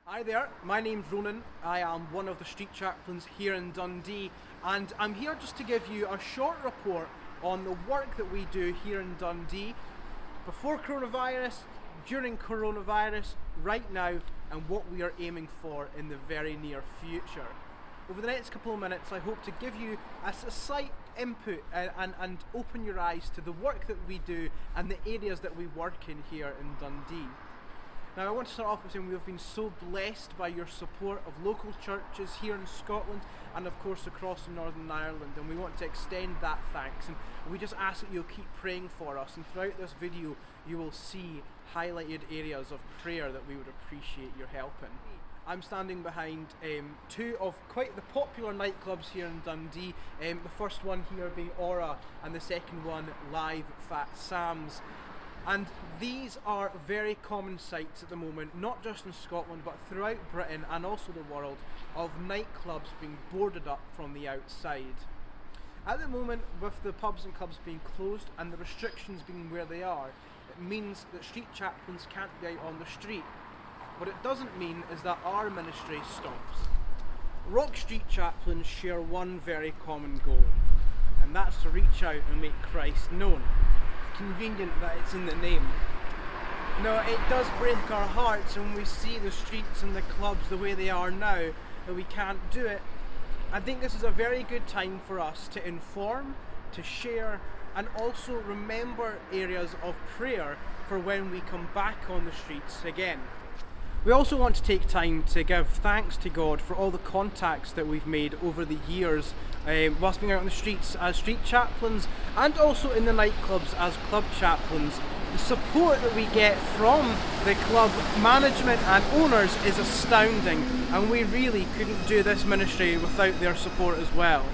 Hi there, my name's Ronan. I am one of the street chaplains here in Dundee, and I'm here just to give you a short report on the work that we do here in Dundee before coronavirus, during coronavirus, right now, and what we are aiming for in the very near future. Over the next couple of minutes, I hope to give you a slight input and open your eyes to the work that we do and the areas that we work in here in Dundee. Now, I want to start off by saying we have been so blessed by your support of local churches here in Scotland and of course across Northern Ireland, and we want to extend that thanks, and we just ask that you'll keep praying for us, and throughout this video you will see highlighted areas of prayer that we would appreciate your help in. I'm standing behind two of quite the popular nightclubs here in Dundee, the first one here being Aura and the second one Live Fat Sam's. And these are very common sights at the moment, not just in Scotland but throughout Britain and also the world, of nightclubs being boarded up from the outside. At the moment, with the pubs and clubs being closed and the restrictions being where they are, it means that street chaplains can't be out on the street. What it doesn't mean is that our ministry stops. Rock Street Chaplains share one very common goal, and that's to reach out and make Christ known. Convenient that it's in the name. No, it does break our hearts when we see the streets and the clubs the way they are now, that we can't do it. I think this is a very good time for us to inform, to share, and also remember areas of prayer for when we come back on the streets again. We also want to take time to give thanks to God for all the contacts that we've made over the years whilst being out on the streets as street chaplains and also in the nightclubs as club chaplains. The support that we get from the club management and owners is astounding, and we really couldn't do this ministry without their support as well.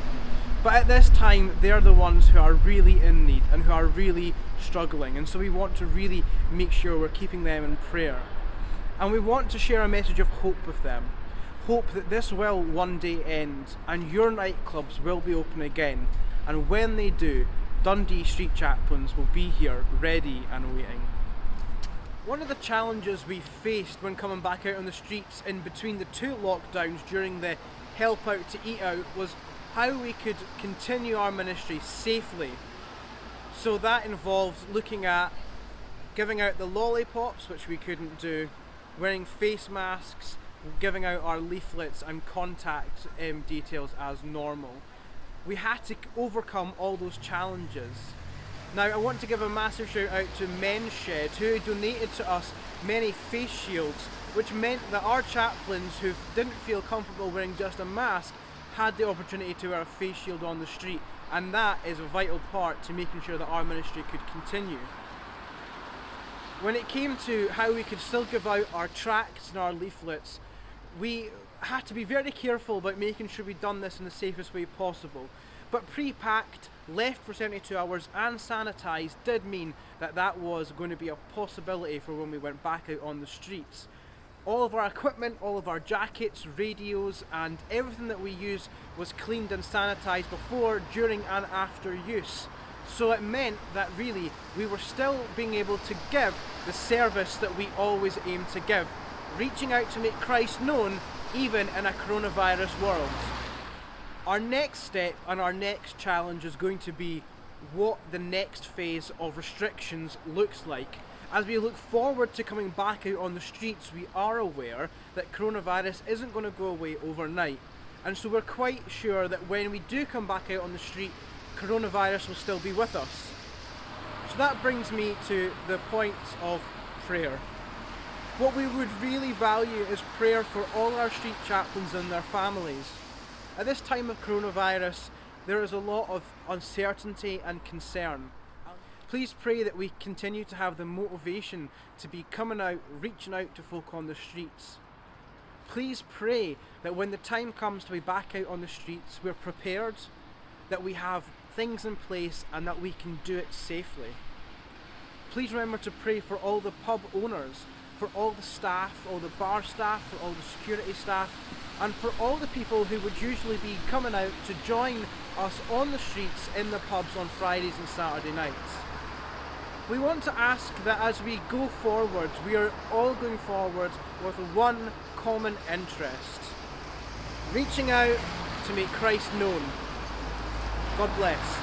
But at this time, they're the ones who are really in need and who are really struggling, and so we want to really make sure we're keeping them in prayer. And we want to share a message of hope with them. Hope that this will one day end and your nightclubs will be open again. And when they do, Dundee Street Chaplains will be here ready and waiting. One of the challenges we faced when coming back out on the streets in between the two lockdowns during the Help Out to Eat Out was how we could continue our ministry safely. So that involved looking at giving out the lollipops, which we couldn't do, wearing face masks, giving out our leaflets and contact details as normal. We had to overcome all those challenges. Now, I want to give a massive shout out to Men's Shed, who donated to us many face shields, which meant that our chaplains who didn't feel comfortable wearing just a mask had the opportunity to wear a face shield on the street, and that is a vital part to making sure that our ministry could continue. When it came to how we could still give out our tracts and our leaflets, we had to be very careful about making sure we'd done this in the safest way possible. But pre-packed, left for 72 hours and sanitised did mean that that was going to be a possibility for when we went back out on the streets. All of our equipment, all of our jackets, radios and everything that we used was cleaned and sanitised before, during and after use. So it meant that really we were still being able to give the service that we always aim to give, reaching out to make Christ known even in a coronavirus world. Our next step and our next challenge is going to be what the next phase of restrictions looks like. As we look forward to coming back out on the streets, we are aware that coronavirus isn't going to go away overnight, and so we're quite sure that when we do come back out on the street, coronavirus will still be with us. So that brings me to the point of prayer. What we would really value is prayer for all our street chaplains and their families. At this time of coronavirus, there is a lot of uncertainty and concern. Please pray that we continue to have the motivation to be coming out, reaching out to folk on the streets. Please pray that when the time comes to be back out on the streets, we're prepared, that we have things in place and that we can do it safely. Please remember to pray for all the pub owners, for all the staff, all the bar staff, for all the security staff, and for all the people who would usually be coming out to join us on the streets in the pubs on Fridays and Saturday nights. We want to ask that as we go forward, we are all going forward with one common interest, reaching out to make Christ known. God bless.